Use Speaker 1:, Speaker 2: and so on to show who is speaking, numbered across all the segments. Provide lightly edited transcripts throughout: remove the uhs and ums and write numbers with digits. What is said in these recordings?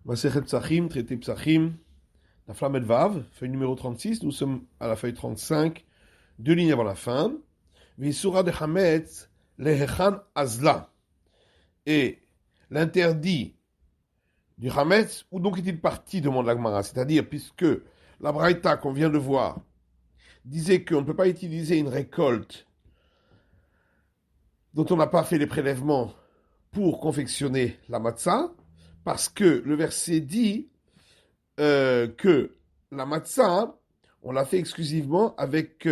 Speaker 1: Masechet Psachim, traité Psachim, la flamme Vav, feuille numéro 36, nous sommes à la feuille 35, deux lignes avant la fin. Visura de Hametz, lehechan azla. Et l'interdit du Hametz, où donc est-il parti, demande l'Agmara. C'est-à-dire, puisque la Braïta qu'on vient de voir disait qu'on ne peut pas utiliser une récolte dont on n'a pas fait les prélèvements pour confectionner la matzah, parce que le verset dit que la matzah, on l'a fait exclusivement avec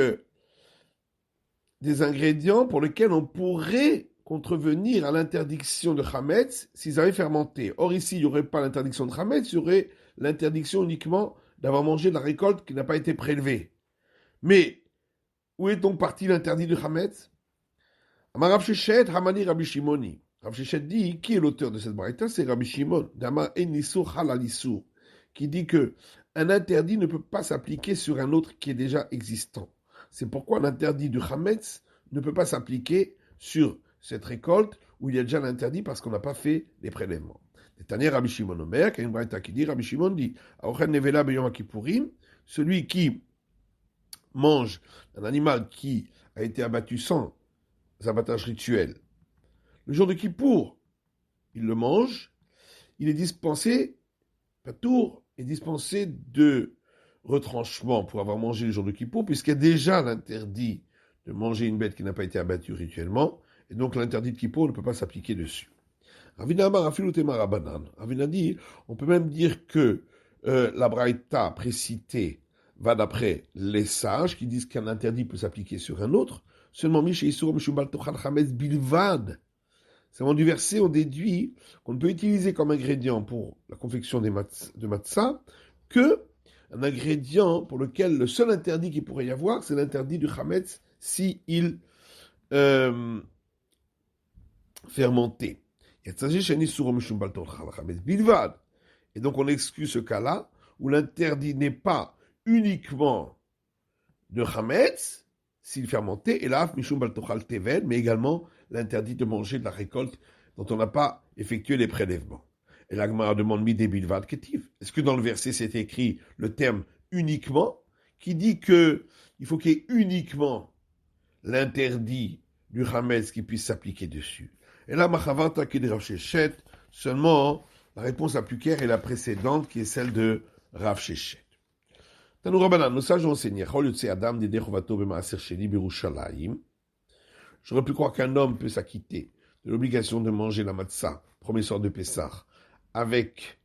Speaker 1: des ingrédients pour lesquels on pourrait contrevenir à l'interdiction de Hametz s'ils avaient fermenté. Or ici, il n'y aurait pas l'interdiction de Hametz, il y aurait l'interdiction uniquement d'avoir mangé de la récolte qui n'a pas été prélevée. Mais où est donc parti l'interdit de Hametz? Amar Rav Sheshet, Hamani Rabbi Shimoni. Rav Sheshet dit, qui est l'auteur de cette braïta? C'est Rabbi Shimon, Dama En Nisur Halal Isur, qui dit que un interdit ne peut pas s'appliquer sur un autre qui est déjà existant. C'est pourquoi l'interdit du Hametz ne peut pas s'appliquer sur cette récolte où il y a déjà l'interdit parce qu'on n'a pas fait les prélèvements. Tania Rabbi Shimon Omer, qui a une braïta qui dit, Rabbi Shimon dit, Aochen Nevela Beyom Kippourim, celui qui mange un animal qui a été abattu sans abattage rituel, le jour de Kippour, il le mange, il est dispensé, Patour est dispensé de retranchement pour avoir mangé le jour de Kippour, puisqu'il y a déjà l'interdit de manger une bête qui n'a pas été abattue rituellement, et donc l'interdit de Kippour ne peut pas s'appliquer dessus. Ravina Amar Afilu Temar Rabanan. Ravina dit, on peut même dire que la Braïta précitée va d'après les sages qui disent qu'un interdit peut s'appliquer sur un autre. Seulement, Miché Isur Mishubal Tochal Chametz Bilvad. C'est du verset, on déduit qu'on ne peut utiliser comme ingrédient pour la confection de matzah que un ingrédient pour lequel le seul interdit qu'il pourrait y avoir, c'est l'interdit du chametz si il fermenté. Et donc on exclut ce cas-là où l'interdit n'est pas uniquement de chametz s'il fermenté, et là, mishum bal tochal tevel, mais également l'interdit de manger de la récolte dont on n'a pas effectué les prélèvements. Et l'Agmara demande midé bilvad ketiv. Est-ce que dans le verset c'est écrit le terme uniquement, qui dit que il faut qu'il y ait uniquement l'interdit du chametz qui puisse s'appliquer dessus? Et là, machavanta qui de Rav Sheshet, seulement la réponse la plus claire est la précédente, qui est celle de Rav Sheshet. Tanou Rabbanan, nos sages ont enseigné, j'aurais pu croire qu'un homme peut s'acquitter de l'obligation de manger la matzah, premier soir de Pessah, avec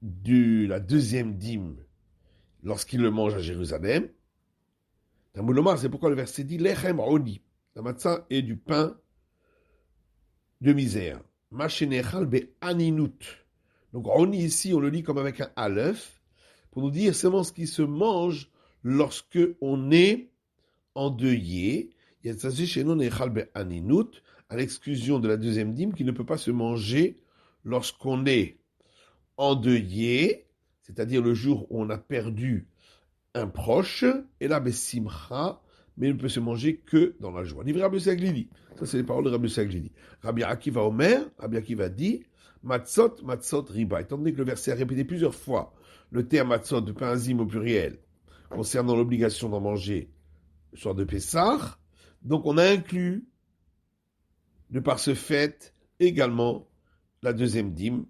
Speaker 1: la deuxième dîme lorsqu'il le mange à Jérusalem. C'est pourquoi le verset dit Lechem Oni. La matzah est du pain de misère. Machenechal be aninut. Donc Oni ici, on le lit comme avec un aleph, pour nous dire seulement ce qui se mange lorsque on est endeuillé. Il y a chez nous aninut, à l'exclusion de la deuxième dîme qui ne peut pas se manger lorsqu'on est endeuillé, c'est-à-dire le jour où on a perdu un proche, et là, simcha, mais il ne peut se manger que dans la joie. Livre Rabbi Saglili. Ça, c'est les paroles de Rabbi Saglili. Rabbi Akiva Omer, Rabbi Akiva dit, matzot, matzot, riba. Étant donné que le verset a répété plusieurs fois le terme matzot, de pain azim au pluriel, concernant l'obligation d'en manger le soir de Pessah, donc on a inclus, de par ce fait, également la deuxième dîme,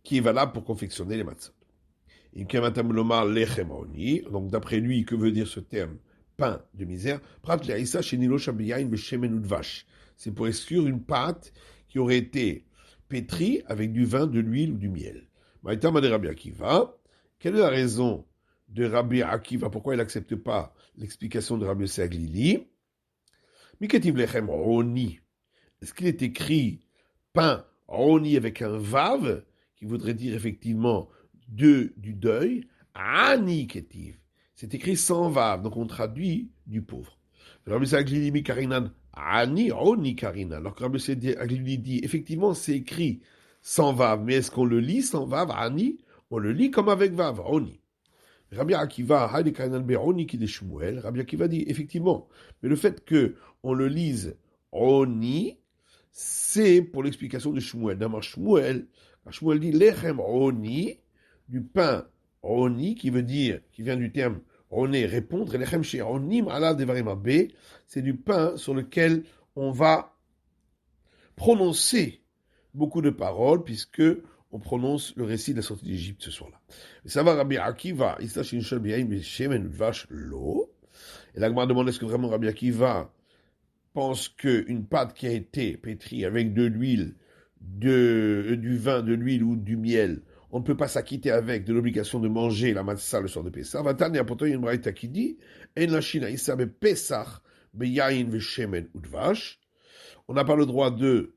Speaker 1: qui est valable pour confectionner les matzot. Donc d'après lui, que veut dire ce terme pain de misère? C'est pour exclure une pâte qui aurait été pétrie avec du vin, de l'huile ou du miel. Quelle est la raison de Rabbi Akiva? Pourquoi il n'accepte pas l'explication de Rabbi Saglili? Est-ce qu'il est écrit pain roni avec un vav, qui voudrait dire effectivement du deuil, ani ketiv. C'est écrit sans vav, donc on traduit du pauvre. Rabbi Saglili mi karinan ani oni karina. Alors que Rabbi Saglili dit effectivement c'est écrit sans vav, mais est-ce qu'on le lit sans vav ani? On le lit comme avec vav, oni. Rabbi Akiva haïdi karinan be oni ki de Shmuel. Rabbi Akiva dit effectivement, mais le fait que on le lise oni, c'est pour l'explication de Shmuel. D'abord, Shmuel dit lechem roni, du pain roni, qui vient du terme roné, répondre, et lechem chez ronim ala devarim abe, c'est du pain sur lequel on va prononcer beaucoup de paroles, puisque on prononce le récit de la sortie d'Égypte ce soir-là. Ça va, Rabbi Akiva, et la Gemara demande est-ce que vraiment Rabbi Akiva pense qu'une pâte qui a été pétrie avec de l'huile, du vin, de l'huile ou du miel, on ne peut pas s'acquitter avec de l'obligation de manger la matzah le soir de Pessah. Vatani, pourtant, il y a une braïta qui dit En la China, Issa be Pesach, be Yain ve Shemen ou Dvash. On n'a pas le droit de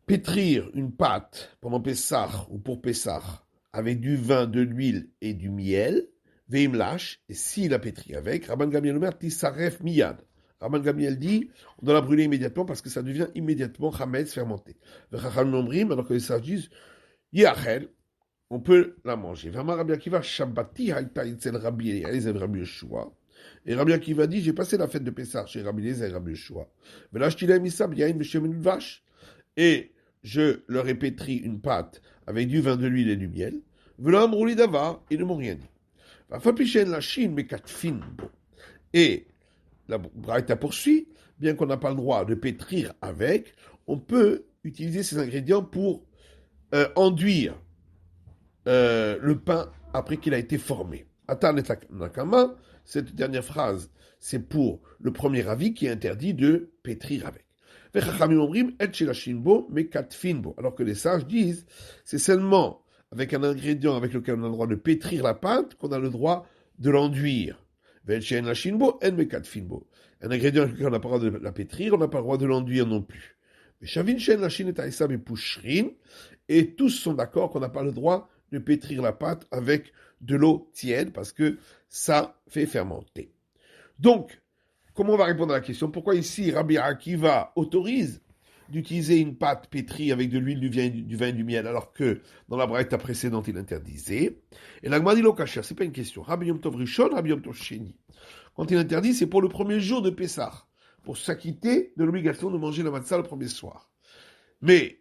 Speaker 1: pétrir une pâte pendant Pessah ou pour Pessah avec du vin, de l'huile et du miel, veimlash, et s'il a pétri avec, Rabban Gamliel Omer tisaref miyad. Rabban Gamliel dit, on doit la brûler immédiatement parce que ça devient immédiatement chametz fermenté. Vechacham Omrim, alors que les sages disent, yachel, on peut la manger. Vraiment, Rabbi Akiva, Shabbati haïta itzel Rabbi Eliezer Rabbi Yeshua. Et Rabbi Akiva dit, j'ai passé la fête de Pessah chez Rabbi Eliezer et Rabbi Yeshua. Velashtilem isab yain veshemen vache. Et je leur ai pétri une pâte avec du vin, de l'huile et du miel. Velam rouli davar, ils ne m'ont rien dit. Fapichen la Chine, mais katfin. Et la Braïta poursuit, bien qu'on n'a pas le droit de pétrir avec, on peut utiliser ces ingrédients pour enduire le pain après qu'il a été formé. Atan et Nakama, cette dernière phrase, c'est pour le premier avis qui est interdit de pétrir avec. Alors que les sages disent, c'est seulement avec un ingrédient avec lequel on a le droit de pétrir la pâte qu'on a le droit de l'enduire. Un ingrédient avec lequel on n'a pas le droit de la pétrir, on n'a pas le droit de l'enduire non plus. Et tous sont d'accord qu'on n'a pas le droit de pétrir la pâte avec de l'eau tiède parce que ça fait fermenter. Donc, comment on va répondre à la question? Pourquoi ici Rabbi Akiva autorise d'utiliser une pâte pétrie avec de l'huile, du vin et du miel, alors que dans la braïta précédente, il interdisait? Et la Gemara dit lo kasher, c'est pas une question. Rabbi Yom Tov Rishon, Rabbi Yom Tov Sheni. Quand il interdit, c'est pour le premier jour de Pessah, pour s'acquitter de l'obligation de manger la matzah le premier soir. Mais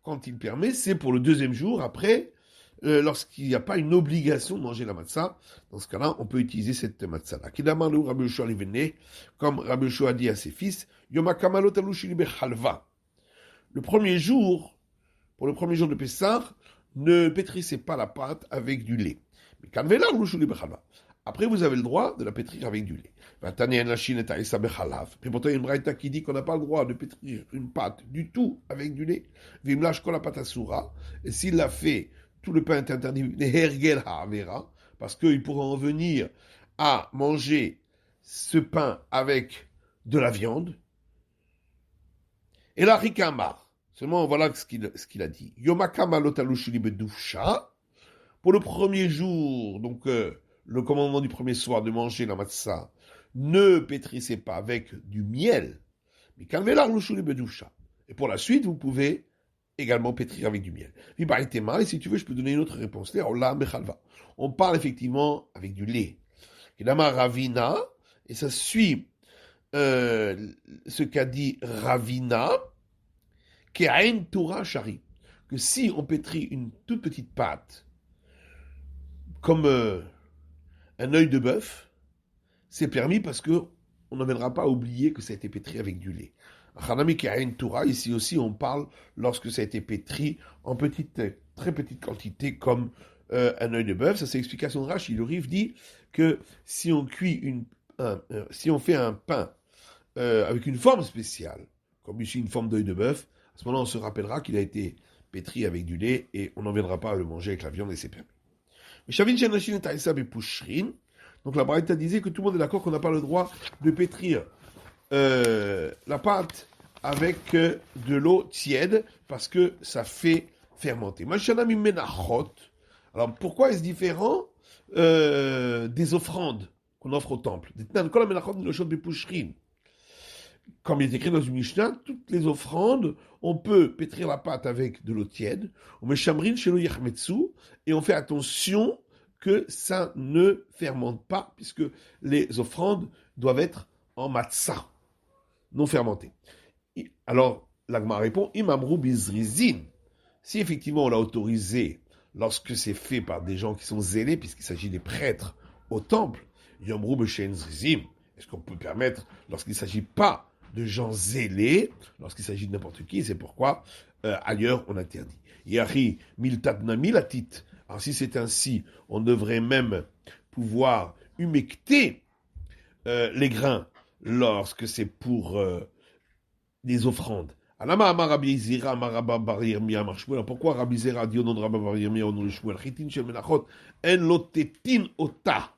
Speaker 1: quand il permet, c'est pour le deuxième jour, après, lorsqu'il n'y a pas une obligation de manger la matzah. Dans ce cas-là, on peut utiliser cette matzah-là. Kidamanou Rabbi Yoshua Livene, comme Rabbi Yoshua dit à ses fils, Yom HaKamalot alushili bechalva. Le premier jour, pour le premier jour de Pessah, ne pétrissez pas la pâte avec du lait. Mais kanvela alushili bechalva. Après, vous avez le droit de la pétrir avec du lait. Puis pourtant, il y a une braïta qui dit qu'on n'a pas le droit de pétrir une pâte du tout avec du lait. Vimlash kol patasura. Et s'il l'a fait, tout le pain est interdit. Parce qu'il pourrait en venir à manger ce pain avec de la viande. Et la rikamar. Seulement, voilà ce qu'il a dit. Yomakama lotalushuli bedufsha. Pour le premier jour, donc le commandement du premier soir de manger la matzah, ne pétrissez pas avec du miel, mais calmez-la l'ushuli bedusha. Et pour la suite, vous pouvez également pétrir avec du miel. Et si tu veux, je peux donner une autre réponse. On parle effectivement avec du lait. Ravina, et ça suit ce qu'a dit Ravina, Ke'ain Torah Shari, que si on pétrit une toute petite pâte, comme un œil de bœuf, c'est permis parce que on n'amènera pas à oublier que ça a été pétri avec du lait. Hanami Ke'ain Torah, ici aussi on parle lorsque ça a été pétri en très petite quantité comme un œil de bœuf. Ça c'est l'explication de Rashi. Le Rif dit que si on si on fait un pain avec une forme spéciale, comme ici une forme d'œil de bœuf, à ce moment-là on se rappellera qu'il a été pétri avec du lait et on n'en viendra pas à le manger avec la viande et c'est permis. Donc la Braïta disait que tout le monde est d'accord qu'on n'a pas le droit de pétrir la pâte avec de l'eau tiède parce que ça fait fermenter. Alors pourquoi est-ce différent des offrandes qu'on offre au temple? Comme il est écrit dans une Mishnah, toutes les offrandes, on peut pétrir la pâte avec de l'eau tiède, on met chamrin chez et on fait attention que ça ne fermente pas, puisque les offrandes doivent être en matzah, non fermentées. Alors, l'Agma répond, Imamrou bizrizin. Si effectivement on l'a autorisé lorsque c'est fait par des gens qui sont zélés, puisqu'il s'agit des prêtres au temple, Yomrou b'shein zrizim. Est-ce qu'on peut permettre, lorsqu'il ne s'agit pas de gens zélés, lorsqu'il s'agit de n'importe qui, c'est pourquoi ailleurs on interdit. Yari miltatna milatit. Alors si c'est ainsi, on devrait même pouvoir humecter les grains lorsque c'est pour des offrandes. Pourquoi Rabbi Zera dit au nom de Rabbi Bar Yirmiyah au nom de Shmuel Chitin shel menachot en lotetin ota,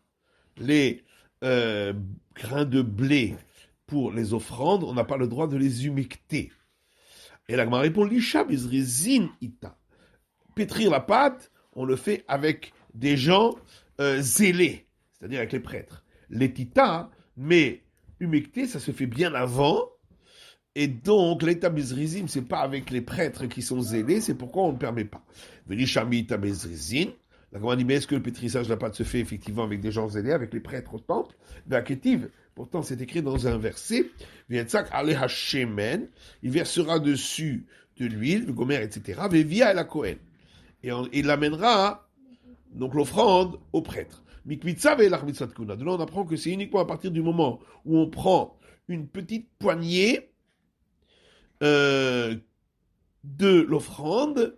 Speaker 1: les grains de blé pour les offrandes, on n'a pas le droit de les humecter. Et la Gemara répond Lisha bizrizin ita. Pétrir la pâte, on le fait avec des gens zélés, c'est-à-dire avec les prêtres. Les tita, mais humecter, ça se fait bien avant. Et donc, l'état bizrizim, c'est pas avec les prêtres qui sont zélés, c'est pourquoi on ne permet pas. Velishami ita bizrizin. La Gemara dit, mais est-ce que le pétrissage de la pâte se fait effectivement avec des gens zélés, avec les prêtres au temple? Vaketiv, pourtant c'est écrit dans un verset, V'yetzak aleha shemen, il versera dessus de l'huile, le gomer, etc. Vevia el Kohen. Et il l'amènera, donc l'offrande, au prêtre. Mikmitza ve'elach mitzvat kuna. De là, on apprend que c'est uniquement à partir du moment où on prend une petite poignée de l'offrande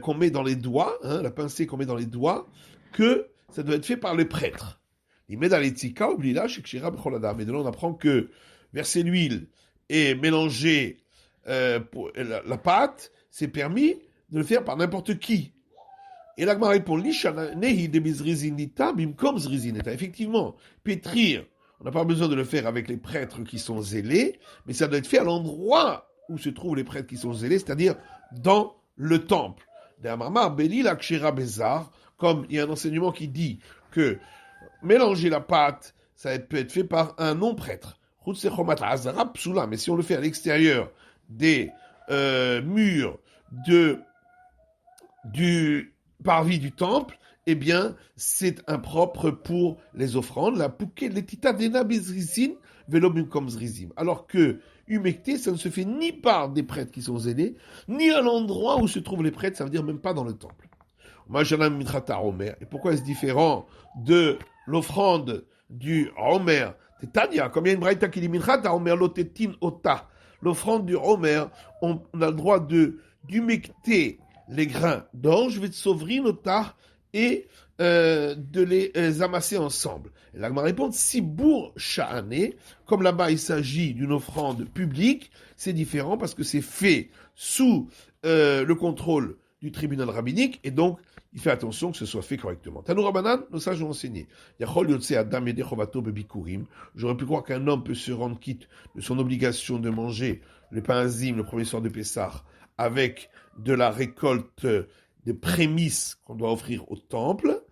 Speaker 1: qu'on met dans les doigts, la pincée qu'on met dans les doigts, que ça doit être fait par le prêtre. Il met dans les tzika, oublie là, chez Kshira b'choladam. Et de là, on apprend que verser l'huile et mélanger la pâte, c'est permis de le faire par n'importe qui. Et l'Agma répond, Lishananehi de bizrizinita bimkom zrizineta. Effectivement, pétrir, on n'a pas besoin de le faire avec les prêtres qui sont zélés, mais ça doit être fait à l'endroit où se trouvent les prêtres qui sont zélés, c'est-à-dire dans le temple. Comme il y a un enseignement qui dit que mélanger la pâte, ça peut être fait par un non-prêtre. Mais si on le fait à l'extérieur des murs du parvis du temple, eh bien, c'est impropre pour les offrandes. La pouké letita dena bezrizin velobim comme zrizim. Alors que humecter, ça ne se fait ni par des prêtres qui sont zélés, ni à l'endroit où se trouvent les prêtres, ça veut dire même pas dans le temple. Et pourquoi est-ce différent de l'offrande du Homer? C'est-à-dire, comme il y a une braïta qui dit Minchata Homer lotetin ota, l'offrande du Homer, on a le droit d'humecter les grains d'orge, nota, et de les amasser ensemble. Et là, ma réponse, Sibour Sha'ane, comme là-bas il s'agit d'une offrande publique, c'est différent parce que c'est fait sous le contrôle du tribunal rabbinique, et donc il fait attention que ce soit fait correctement. Tanou Rabbanan, nos sages ont enseigné. J'aurais pu croire qu'un homme peut se rendre quitte de son obligation de manger le pain azim le premier soir de Pessah avec de la récolte des prémices qu'on doit offrir au temple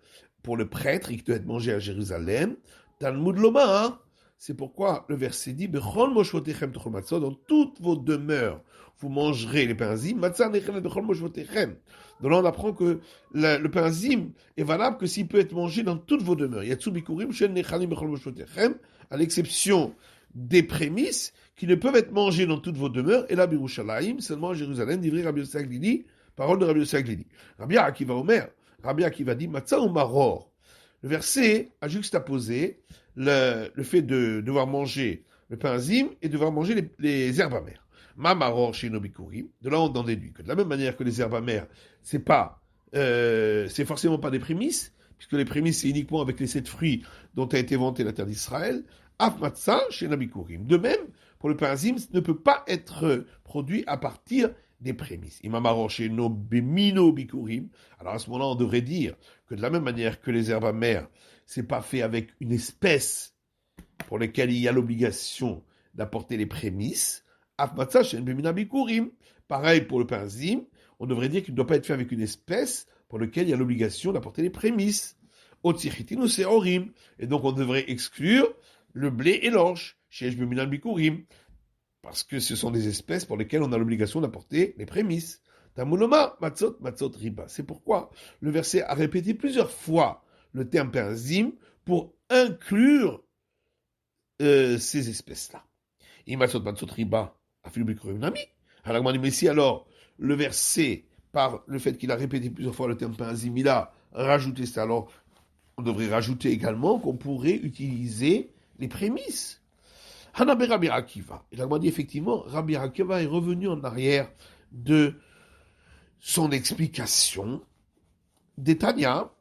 Speaker 1: pour le prêtre et qui doit être mangé à Jérusalem. Talmud Loma, c'est pourquoi le verset dit dans toutes vos demeures, vous mangerez les pains azim. Donc là, on apprend que le pain azim est valable que s'il peut être mangé dans toutes vos demeures. À l'exception des prémices qui ne peuvent être mangées dans toutes vos demeures, et là, Birushalayim, seulement à Jérusalem, divrei Rabbi Yossi Aglili, parole de Rabbi Yossi Aglili. Rabbi Akiva Omer, Rabbi Akiva dit, Matzah ou Maror. Le verset a juxtaposé le fait de devoir manger le pain azim et de devoir manger les herbes amères. Ma Maror chez Nobikurim, de là on en déduit que de la même manière que les herbes amères, c'est forcément pas des prémices, puisque les prémices c'est uniquement avec les 7 fruits dont a été vanté la terre d'Israël. Afmatsa chez Nabikurim. De même, pour le pain azim, ne peut pas être produit à partir des prémices. Imamaro chez Nobemino Bikurim. Alors à ce moment-là, on devrait dire que de la même manière que les herbes amères, c'est pas fait avec une espèce pour laquelle il y a l'obligation d'apporter les prémices. Afmatsa chez Nobemina Bikurim. Pareil pour le pain azim, on devrait dire qu'il ne doit pas être fait avec une espèce pour laquelle il y a l'obligation d'apporter les prémices. Otsichitinu Seorim. Et donc on devrait exclure le blé et l'orge, chez Eshbeminal Bikurim, parce que ce sont des espèces pour lesquelles on a l'obligation d'apporter les prémices. Tamuloma, matzot, matzot, riba. C'est pourquoi le verset a répété plusieurs fois le terme pain azim pour inclure ces espèces-là. Imatzot, matzot, riba, Afilu Bikurim Nami. Alors, mais si alors, le verset, par le fait qu'il a répété plusieurs fois le terme Penzim, il a rajouté ça, alors on devrait rajouter également qu'on pourrait utiliser les prémices. Hanabe Rabbi Akiva. Et là, on dit effectivement, Rabbi Akiva est revenu en arrière de son explication des Tanya,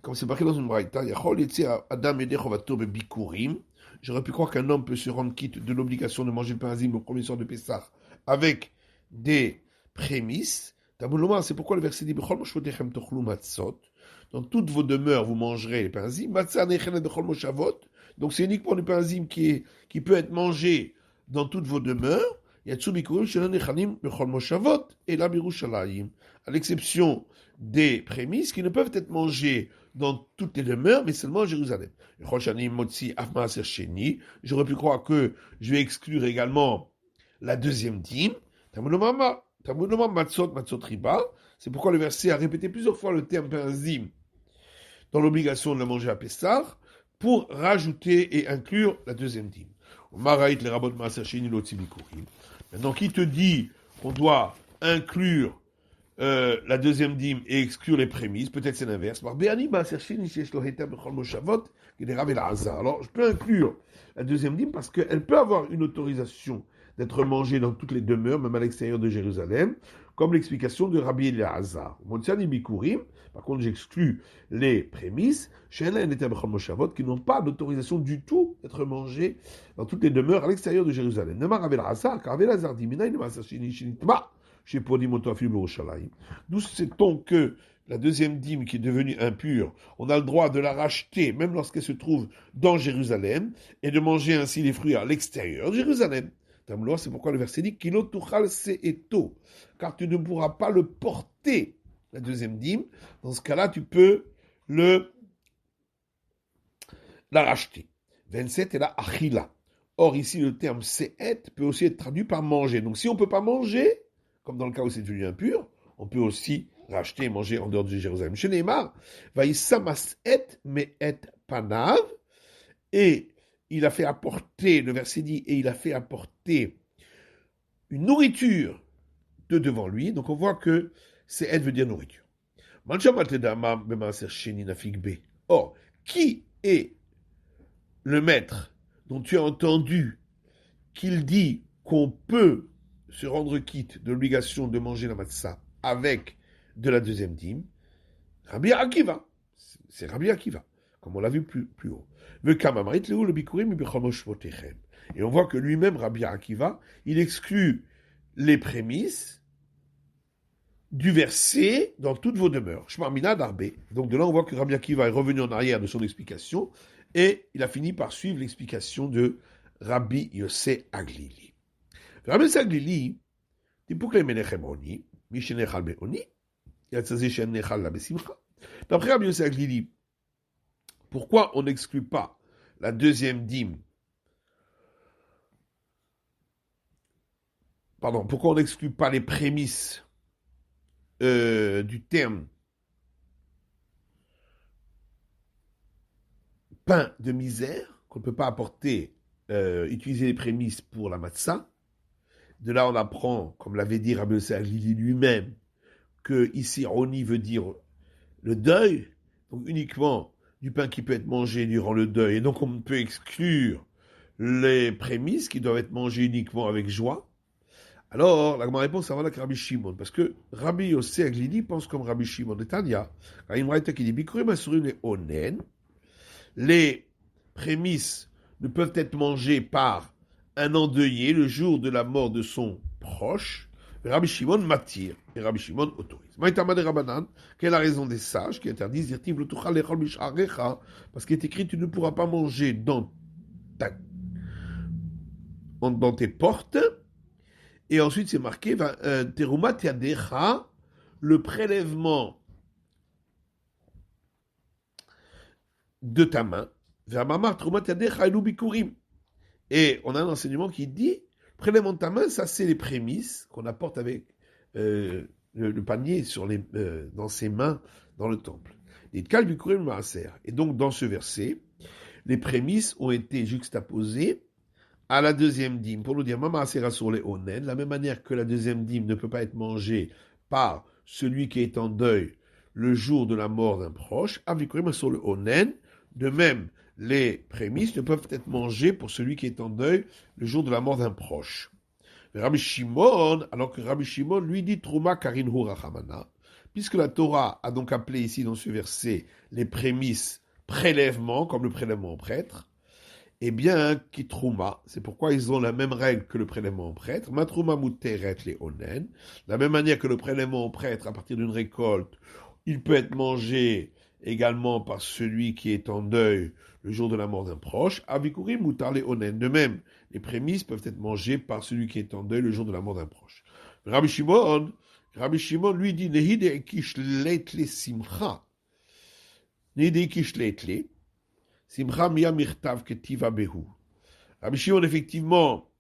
Speaker 1: comme c'est marqué dans une braïta, j'aurais pu croire qu'un homme peut se rendre quitte de l'obligation de manger le pain azim au premier soir de Pessah avec des prémices. C'est pourquoi le verset dit dans toutes vos demeures, vous mangerez les pains azim. Donc c'est uniquement le pain azim qui peut être mangé dans toutes vos demeures. Et la birushalayim, à l'exception des prémices qui ne peuvent être mangées dans toutes les demeures, mais seulement à Jérusalem. J'aurais pu croire que je vais exclure également la deuxième dîme. C'est pourquoi le verset a répété plusieurs fois le terme penzim dans l'obligation de la manger à Pessah pour rajouter et inclure la deuxième dîme. Maintenant, qui te dit qu'on doit inclure la deuxième dîme et exclure les prémices? Peut-être c'est l'inverse. Alors, je peux inclure la deuxième dîme parce qu'elle peut avoir une autorisation d'être mangée dans toutes les demeures, même à l'extérieur de Jérusalem, comme l'explication de Rabbi Eliezer. Par contre, j'exclus les prémices, qui n'ont pas d'autorisation du tout d'être mangées dans toutes les demeures à l'extérieur de Jérusalem. D'où sait-on que la deuxième dîme qui est devenue impure, on a le droit de la racheter même lorsqu'elle se trouve dans Jérusalem et de manger ainsi les fruits à l'extérieur de Jérusalem. C'est pourquoi le verset dit car tu ne pourras pas le porter, la deuxième dîme. Dans ce cas-là, tu peux la racheter. 27 est la achila. Or, ici, le terme se'et peut aussi être traduit par manger. Donc, si on ne peut pas manger, comme dans le cas où c'est devenu impur, on peut aussi racheter et manger en dehors de Jérusalem. Chez Neymar, vaïsamas et me et panav, et il a fait apporter, le verset dit, et il a fait apporter une nourriture de devant lui. Donc on voit que c'est veut dire nourriture. Or, qui est le maître dont tu as entendu qu'il dit qu'on peut se rendre quitte de l'obligation de manger la matzah avec de la deuxième dîme? Rabbi Akiva. C'est Rabbi Akiva, comme on l'a vu plus haut. Et on voit que lui-même, Rabbi Akiva, il exclut les prémices du verset dans toutes vos demeures. Shmarmina d'Arbe. Donc de là, on voit que Rabbi Akiva est revenu en arrière de son explication et il a fini par suivre l'explication de Rabbi Yossé Aglili. Rabbi Yossé Aglili, Tipukle Menechem Oni, Mishenechal Beoni, Yatzazé Shenechal La Besimcha. D'après Rabbi Yossé Aglili, pourquoi on n'exclut pas la deuxième dîme? Pourquoi on n'exclut pas les prémices du terme pain de misère, qu'on ne peut pas apporter, utiliser les prémices pour la matzah? De là, on apprend, comme l'avait dit Rabbi Yossé Aglili lui-même, que ici, Oni veut dire le deuil, donc uniquement du pain qui peut être mangé durant le deuil. Et donc, on peut exclure les prémices qui doivent être mangées uniquement avec joie. Alors, ma réponse, ça va avec Rabbi Shimon, parce que Rabbi Yossé Aglili pense comme Rabbi Shimon de Tanya. Quand il me qui dit Bikurim Asurim les Onen, les prémices ne peuvent être mangées par un endeuillé le jour de la mort de son proche. Rabbi Shimon m'attire et Rabbi Shimon autorise. Maïtama de Rabbanan, quelle est la raison des sages qui interdisent dire parce qu'il est écrit tu ne pourras pas manger dans tes portes. Et ensuite c'est marqué Teruma Tiadecha, le prélèvement de ta main. Vermamar Teruma Tiadecha elu bikurim. Et on a un enseignement qui dit prélèvement de ta main, ça c'est les prémices qu'on apporte avec le panier dans ses mains dans le temple. Et donc dans ce verset, les prémices ont été juxtaposées à la deuxième dîme, pour nous dire Mama Asera sur les Onen, de la même manière que la deuxième dîme ne peut pas être mangée par celui qui est en deuil le jour de la mort d'un proche, Avikurim sur le Onen, de même, les prémices ne peuvent être mangées pour celui qui est en deuil le jour de la mort d'un proche. Rabbi Shimon, alors que Rabbi Shimon lui dit Trouma Karin Hu Rachamana, puisque la Torah a donc appelé ici dans ce verset les prémices prélèvement, comme le prélèvement au prêtre, eh bien, qui Trouma, c'est pourquoi ils ont la même règle que le prélèvement au prêtre, Matrouma Muteret les Onen, de la même manière que le prélèvement au prêtre, à partir d'une récolte, il peut être mangé également par celui qui est en deuil le jour de la mort d'un proche, Avikurim Mutar les Onen, de même, les prémices peuvent être mangées par celui qui est en deuil le jour de la mort d'un proche. Rabbi Shimon, lui dit, Nehide Ekish Leitle Simcha, Nehide Ekish Leitle, Simcha Mia Mirtav Ketiva Behu. Rabbi Shimon, effectivement,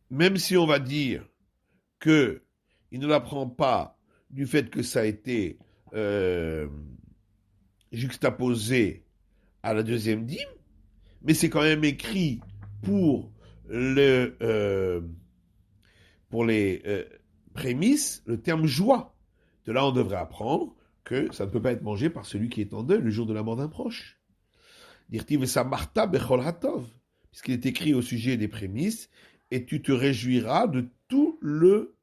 Speaker 1: même si on va dire que il ne l'apprend pas du fait que ça a été juxtaposé à la deuxième dîme, mais c'est quand même écrit pour les prémices, le terme joie. De là, on devrait apprendre que ça ne peut pas être mangé par celui qui est en deuil le jour de la mort d'un proche. Dirtiv Samarta Bechol Hatov, puisqu'il est écrit au sujet des prémices, et tu te réjouiras de tout le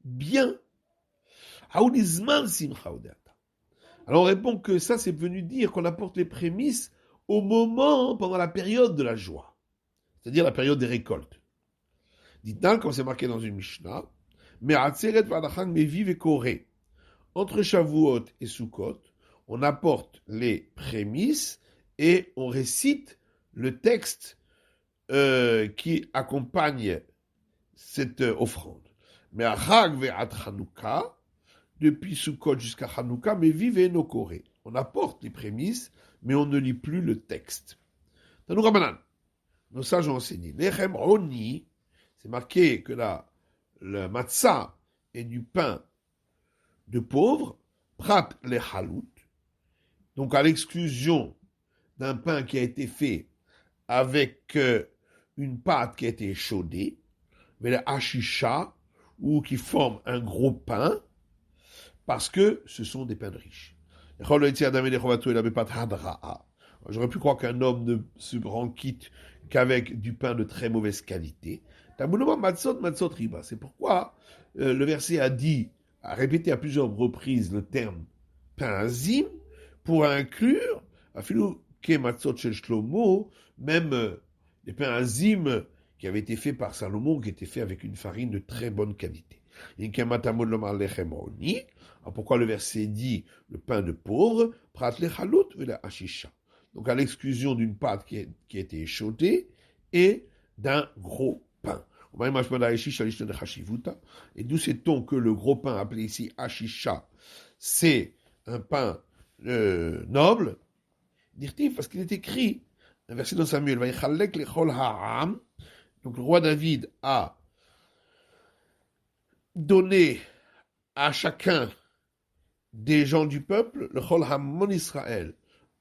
Speaker 1: bien. Alors on répond que ça, c'est venu dire qu'on apporte les prémices au moment, pendant la période de la joie, c'est-à-dire la période des récoltes. Dit-on, comme c'est marqué dans une Mishnah, mais Atzeret Vadachan Meviv et Koré, entre Shavuot et Sukkot, on apporte les prémices et on récite le texte qui accompagne cette offrande. Mais à Chag ve'at Chanukah, depuis Sukkot jusqu'à Chanukah, mais vive nos Koré. On apporte les prémices, mais on ne lit plus le texte. Tanou Rabanan, nos sages ont enseigné. Lechem Oni, c'est marqué que le matzah est du pain de pauvres, prat les halout, donc à l'exclusion d'un pain qui a été fait avec une pâte qui a été échaudée, mais le hashisha, ou qui forme un gros pain, parce que ce sont des pains de riches. J'aurais pu croire qu'un homme ne se rend quitte qu'avec du pain de très mauvaise qualité. C'est pourquoi le verset a répété à plusieurs reprises le terme pain azim pour inclure même les pains azim qui avaient été faits par Salomon, qui étaient faits avec une farine de très bonne qualité. Alors pourquoi le verset dit le pain de pauvre, donc à l'exclusion d'une pâte qui a été échaudée et d'un gros pain. Et d'où sait-on que le gros pain appelé ici Ashisha, c'est un pain noble? Dirtif, parce qu'il est écrit, un verset dans Samuel, donc le roi David a donné à chacun des gens du peuple, le Chol Hamon Israël,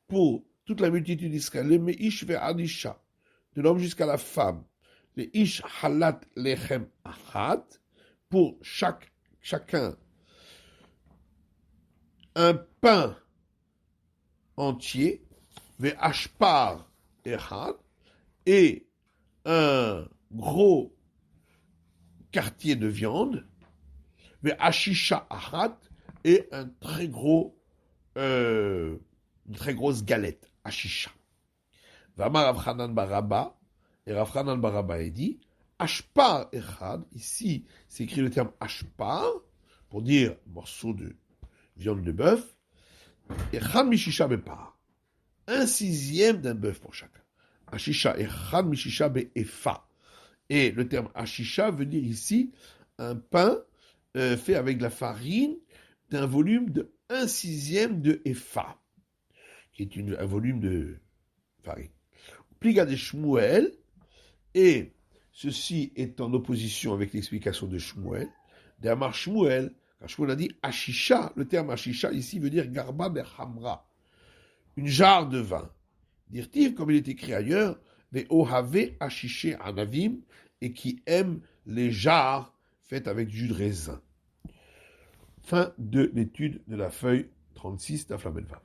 Speaker 1: pour toute la multitude d'Israël, le Meish ve'adisha, de l'homme jusqu'à la femme, le Ish Halat Lechem Achat, pour chacun un pain entier, ve'ashpar Echad, et un gros quartier de viande, ve'ashisha Achat, et une très grosse galette, ashisha. Vamar Rav Chanan Baraba, et Rav Chanan Baraba a dit, Ashpar Echad, ici c'est écrit le terme Ashpar, pour dire morceau de viande de bœuf, Echad Mishisha Bepar, 1/6 d'un bœuf pour chacun. Ashisha Echad Mishisha Be'efa. Et le terme Ashisha veut dire ici un pain fait avec de la farine d'un volume de 1/6 de Efa, qui est un volume de farine. Pliga de Shmuel, et ceci est en opposition avec l'explication de Shmuel. D'Amar Shmuel, quand Shmuel a dit Ashisha, le terme Ashisha ici veut dire Garba Bechamra, une jarre de vin. Dirtiv, comme il est écrit ailleurs, Ve'ohave ashiché anavim, et qui aime les jarres faites avec du jus de raisin. Fin de l'étude de la feuille 36 d'Aflamelvav.